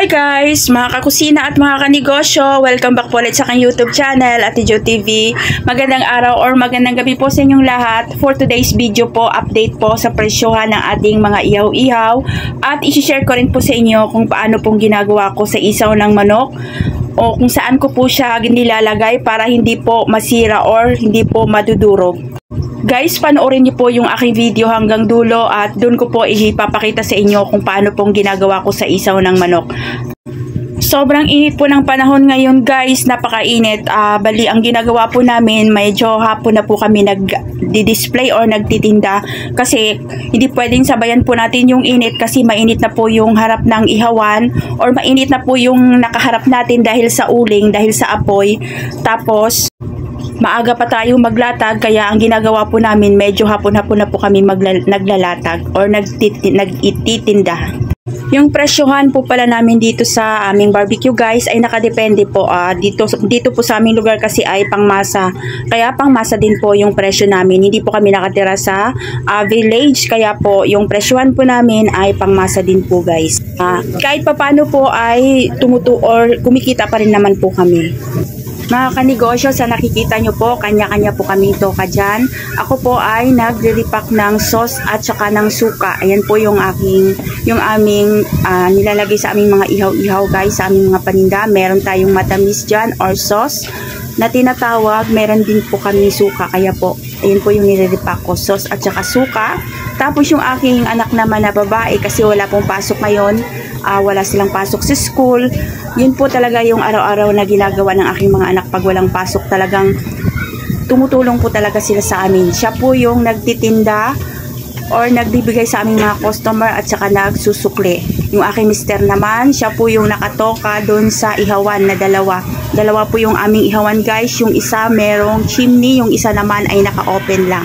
Hi guys, mga kakusina at mga kanegosyo, welcome back po ulit sa aking YouTube channel, Ate Jo TV. Magandang araw or magandang gabi po sa inyong lahat. For today's video po, update po sa presyohan ng ating mga ihaw-ihaw at isi-share ko rin po sa inyo kung paano pong ginagawa ko sa isaw ng manok o kung saan ko po siya nilalagay para hindi po masira or hindi po madudurog. Guys, panoorin niyo po yung aking video hanggang dulo at doon ko po ipapakita sa inyo kung paano pong ginagawa ko sa isaw ng manok. Sobrang init po ng panahon ngayon guys, napakainit. Bali, ang ginagawa po namin, medyo hapon na po kami nag-display or nagtitinda kasi hindi pwedeng sabayan po natin yung init kasi mainit na po yung harap ng ihawan or mainit na po yung nakaharap natin dahil sa uling, dahil sa apoy. Tapos maaga pa tayo maglatag, kaya ang ginagawa po namin medyo hapon-hapon na po kami naglalatag or nagtitinda. Yung presyohan po pala namin dito sa aming barbecue guys ay nakadepende po. Dito po sa aming lugar kasi ay pangmasa. Kaya pangmasa din po yung presyo namin. Hindi po kami nakatira sa village. Kaya po yung presyohan po namin ay pangmasa din po guys. Kahit papano po ay or kumikita pa rin naman po kami. Mga kanegosyo, sa nakikita nyo po, kanya-kanya po kami toka dyan. Ako po ay nagre-repack ng sauce at saka ng suka. Ayan po yung aming nilalagay sa aming mga ihaw-ihaw guys, sa aming mga paninda. Meron tayong matamis dyan or sauce na tinatawag. Meron din po kami suka. Kaya po, ayan po yung nire-repack ko, sauce at saka suka. Tapos yung aking anak naman na babae kasi wala pong pasok ngayon. Wala silang pasok sa school. Yun po talaga yung araw-araw na ginagawa ng aking mga anak pag walang pasok. Talagang tumutulong po talaga sila sa amin. Siya po yung nagtitinda or nagbibigay sa aming mga customer at saka nagsusukli. Yung aking mister naman, siya po yung nakatoka doon sa ihawan na dalawa. Dalawa po yung aming ihawan guys. Yung isa merong chimney, yung isa naman ay naka-open lang.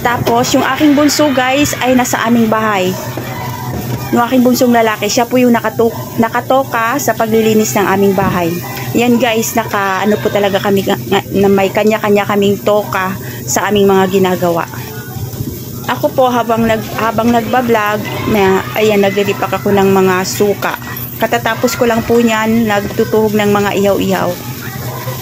Tapos yung aking bunso guys ay nasa aming bahay. Yung aking bunsong lalaki, siya po yung nakatoka sa paglilinis ng aming bahay. Yan guys, ano po talaga kami na may kanya-kanya kaming toka sa aming mga ginagawa. Ako po habang nagba-vlog, ayan, nagre-repack ako ng mga suka. Katatapos ko lang po niyan, nagtutuhog ng mga ihaw-ihaw.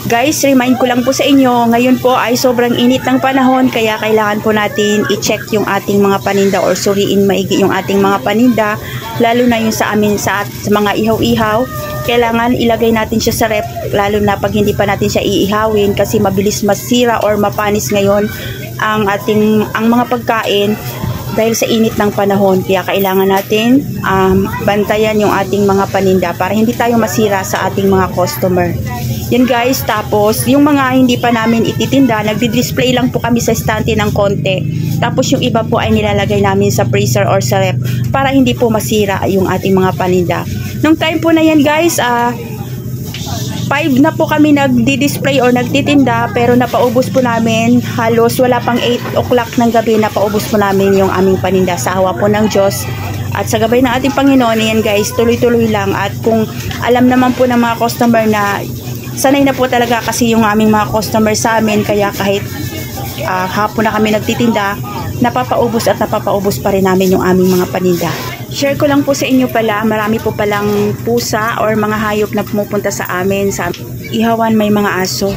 Guys, remind ko lang po sa inyo, ngayon po ay sobrang init ng panahon kaya kailangan po natin i-check yung ating mga paninda or suriin maigi yung ating mga paninda, lalo na yung sa amin sa mga ihaw-ihaw. Kailangan ilagay natin siya sa rep, lalo na pag hindi pa natin siya iihawin kasi mabilis masira or mapanis ngayon ang mga pagkain dahil sa init ng panahon. Kaya kailangan natin bantayan yung ating mga paninda para hindi tayo masira sa ating mga customer. Yan guys, tapos yung mga hindi pa namin ititinda, nagdi-display lang po kami sa estante ng konti. Tapos yung iba po ay nilalagay namin sa freezer or sa rep para hindi po masira yung ating mga paninda. Nung time po na yan guys, 5 na po kami nagdi-display or nagtitinda pero napaubos po namin halos wala pang 8 o'clock ng gabi, napaubos po namin yung aming paninda sa awa po ng Diyos. At sa gabay ng ating Panginoon, yan guys, tuloy-tuloy lang. At kung alam naman po ng mga customer na sanay na po talaga kasi yung aming mga customer sa amin, kaya kahit hapon na kami nagtitinda, napapaubos at napapaubos pa rin namin yung aming mga paninda. Share ko lang po sa inyo pala, marami po palang pusa or mga hayop na pumupunta sa amin. Sa ihawan may mga aso.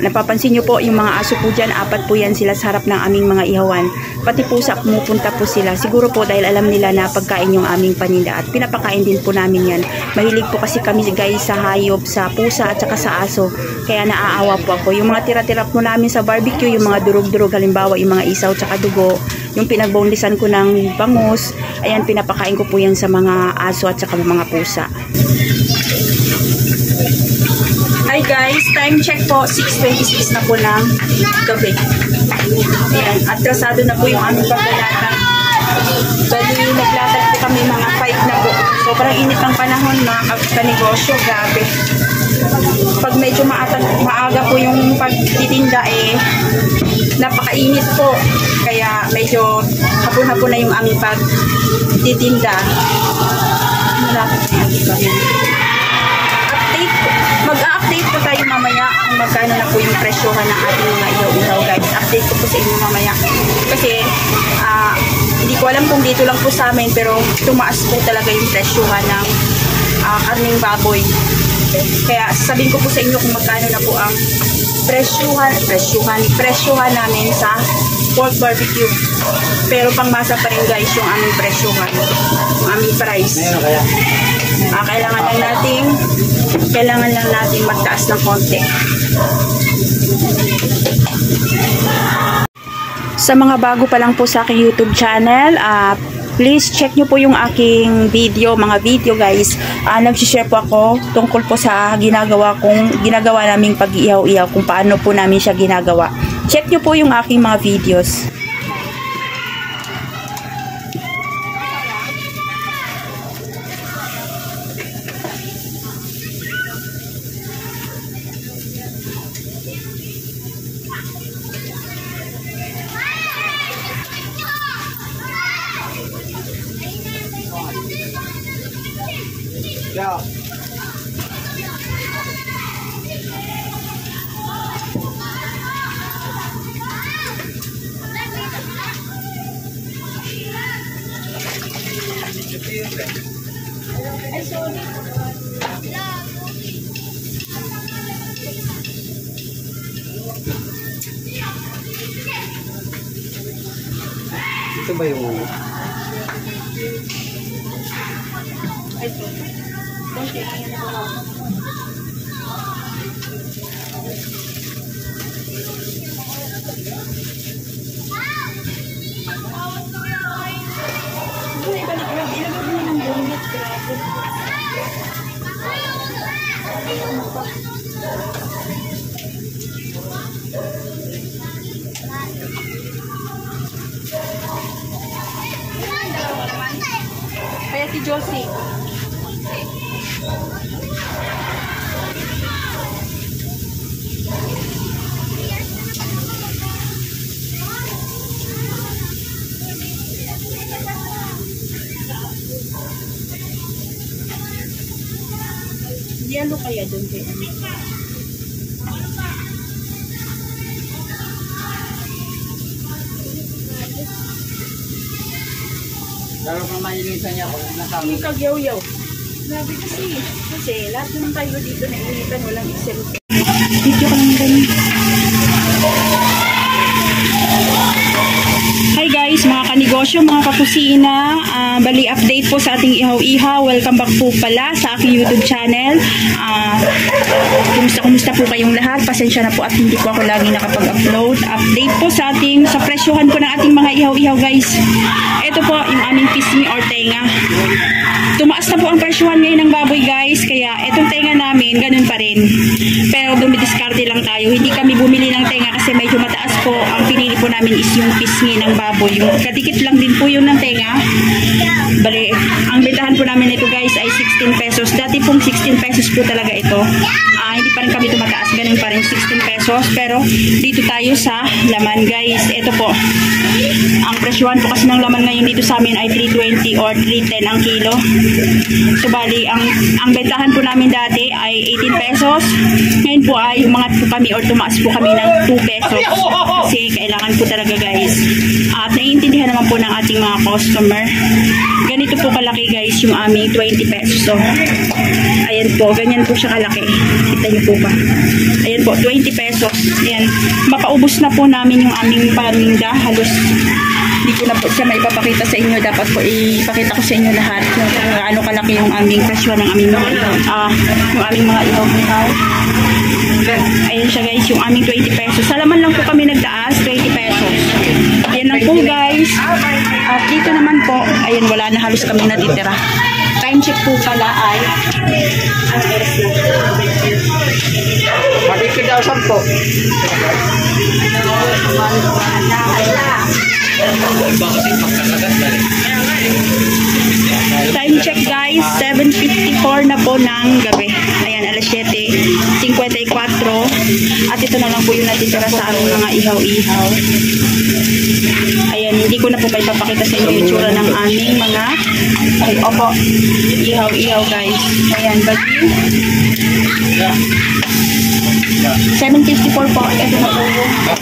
Napapansin nyo po yung mga aso po dyan, 4 po yan sila sa harap ng aming mga ihawan. Pati pusa pumupunta po sila. Siguro po dahil alam nila na pagkain yung aming paninda at pinapakain din po namin yan. Mahilig po kasi kami guys sa hayop, sa pusa at saka sa aso. Kaya naaawa po ako. Yung mga tira-tira po namin sa barbecue, yung mga durog-durog, halimbawa yung mga isaw at dugo, yung pinagbondisan ko ng bangus, ayan, pinapakain ko po yan sa mga aso at saka mga pusa. Hi guys, time check po, 6:26 na po ng gabi. Ayan, atrasado na po yung aming paglalatag. Bali, naglatag po kami mga 5 na po. Sobrang init ng panahon mga kanegosyo, grabe. Pag medyo maaga po yung pagtitinda napakainit po. Kaya medyo hapon-hapon na yung aming pagtitinda. Mag-update po tayo mamaya kung magkano na po yung presyohan ng ating mga ihaw-ihaw guys. Update ko po sa inyo mamaya. Kasi hindi ko alam kung dito lang po sa amin pero tumaas po talaga yung presyohan ng karning baboy. Kaya sabihin ko po sa inyo kung magkano na po ang presyohan namin sa pork barbecue. Pero pangmasa pa rin guys yung aming presyohan, yung aming price. Kailangan lang natin magtaas ng konti. Sa mga bago pa lang po sa aking YouTube channel, please check nyo po yung aking mga video guys. Nagsishare po ako tungkol po sa ginagawa naming pag-ihaw-ihaw, kung paano po namin siya ginagawa. Check nyo po yung aking mga videos. Yeah. Ito ba yung ano? Ito. Kaya si Josie. Yelo kaya doon kaya? Pero kung mainitan niya ako, nasama. Hindi kagyaw-yaw. Grabe kasi lahat naman tayo dito na initan, walang excel. Video ka lang ganyan. Hi guys, mga kanegosyo, mga kakusina, bali update po sa ating ihaw-ihaw. Welcome back po pala sa aking YouTube channel. Kumusta po kayong lahat? Pasensya na po at hindi po ako lagi nakapag-upload. Update po sa presyohan po ng ating mga ihaw-ihaw guys. Ito po yung aming pisngi or tenga. Tumaas na po ang presyohan ngayon ng baboy guys, kaya itong tenga namin ganun pa rin. Pero dumidiskarte lang tayo. Hindi kami bumili ng tenga kasi medyo mataas po. Ang pinili po namin is yung pisngi ng baboy. Yung kadikit lang din po yun ng tenga. Bali, ang bentahan po namin ito guys ay 16 pesos. Dati pong 16 pesos po talaga ito. Hindi pa rin kami tumataas, ganun pa rin 16 pesos. Pero dito tayo sa laman guys. Ito po. Ang presyohan po kasi ng laman ngayon dito sa amin ay 320 or 310 ang kilo. So bali, ang bentahan po namin dati ay 18 pesos. Ngayon po ay umangat po kami or tumaas po kami ng 2 pesos. Kasi kailangan po talaga guys. At naiintindihan naman po ng ating mga customer. Ganito po kalaki guys yung aming 20 pesos. So, ayan po, ganyan po siya kalaki. Kita niyo po ba? Ayan po, 20 pesos. Ayan, mapaubos na po namin yung aming paninda. Halos hindi ko na po siya maipapakita sa inyo. Dapat po ipakita ko sa inyo lahat kung ano kalaki yung aming presyo ng aming mga ihaw. Ayan siya guys, yung aming 20 pesos. Sa laman lang po kami nagtaas, 20 pesos. Ayan lang po guys. At dito naman po, ayan, wala na halos kami natitira. Time check po pala ay ang oras na. Matikid daw 10. Time check guys, 7:54 na po ng gabi. Ayan, alas 7:54. At ito na lang po yung natitira sa aming mga ihaw-ihaw. Ayan, hindi ko na po may papakita sa inyo yung tsura ng aming mga ihaw-ihaw guys. Ayan, bagi 7:54 po. Ito na po.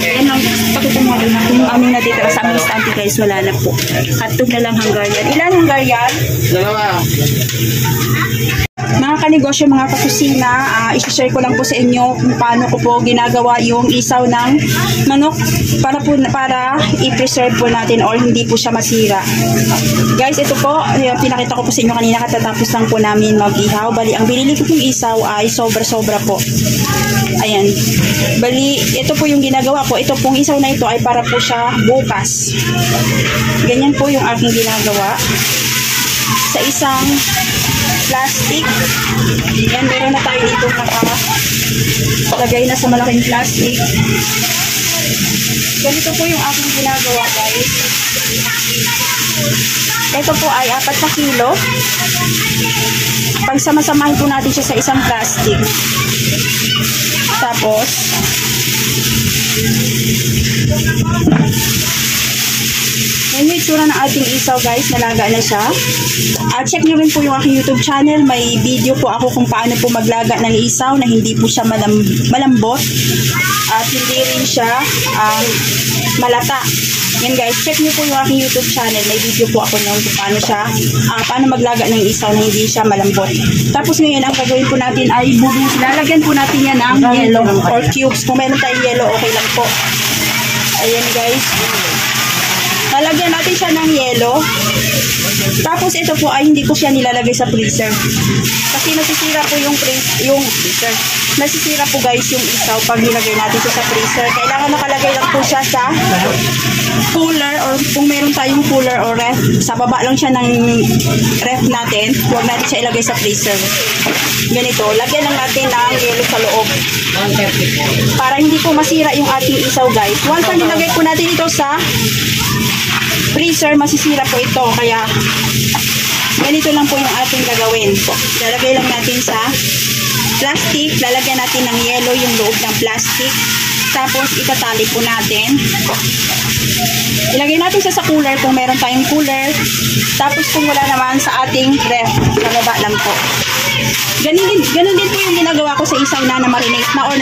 Ayan lang, patutungan na yung aming natitira sa aming stante guys. Wala na po. Hotdog na lang Hungarian. Ilan Hungarian? 2. Mga kanegosyo, mga kakusina, i-share ko lang po sa inyo kung paano ko po ginagawa yung isaw ng manok para i-preserve po natin or hindi po siya masira. Guys, ito po, pinakita ko po sa inyo kanina katatapos lang po namin mag-ihaw. Bali, ang binili ko pong isaw ay sobra-sobra po. Ayan. Bali, ito po yung ginagawa ko. Ito pong isaw na ito ay para po siya bukas. Ganyan po yung aking ginagawa. Sa isang plastic. Yan, meron na tayo dito nakalagay na sa malaking plastic. Ganito po yung aking ginagawa, guys. Ito po ay 4 na kilo. Pagsama-samahin po natin siya sa isang plastic. Tapos, yan yung itsura ng ating isaw, guys. Nalaga na siya. Check nyo rin po yung aking YouTube channel. May video po ako kung paano po maglaga ng isaw na hindi po siya malambot at hindi rin siya malata. Yan, guys. Check nyo po yung aking YouTube channel. May video po ako nung kung paano maglaga ng isaw na hindi siya malambot. Tapos ngayon, ang gagawin po natin ay lalagyan po natin yan ng yellow or cubes. Kung meron tayong yellow, okay lang po. Ayan, guys. Lalagyan natin siya ng yelo. Tapos ito po ay hindi ko siya nilalagay sa freezer. Kasi nasisira po yung freezer. Nasisira po, guys, yung isaw pag nilagay natin siya sa freezer. Kailangan nakalagay lang po siya sa cooler or kung meron tayong cooler or ref. Sa baba lang siya ng ref natin. Huwag natin siya ilagay sa freezer. Ganito. Lagyan lang natin ng yelo sa loob. Para hindi po masira yung ating isaw, guys. Once na nilagay po natin ito sa freezer, masisira po ito. Kaya, ganito lang po yung ating gagawin. Lalagay lang natin sa plastic. Lalagyan natin ng yelo yung loob ng plastic. Tapos, itatali po natin. Ilagay natin siya sa cooler kung meron tayong cooler. Tapos, kung wala naman sa ating ref, sa baba lang po. Ganun din po yung ginagawa ko sa isaw na marinate na or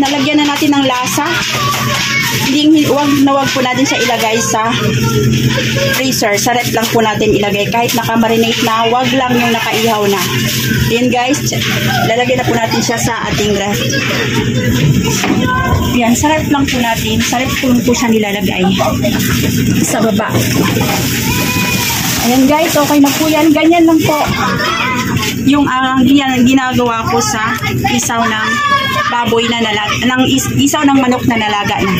nalagyan na natin ng lasa. Wag po natin siya ilagay sa freezer. Sa ref lang po natin ilagay. Kahit nakamarinate na, wag lang yung nakaihaw na. Yan, guys. Lalagyan na po natin siya sa ating ref. Yan, sa ref lang po natin. Sa ref po siya nilalagay. Sa baba. Ayan, guys. Okay na po yan. Ganyan lang po yung ginagawa ko sa isaw ng baboy na isaw ng manok na nalaga na.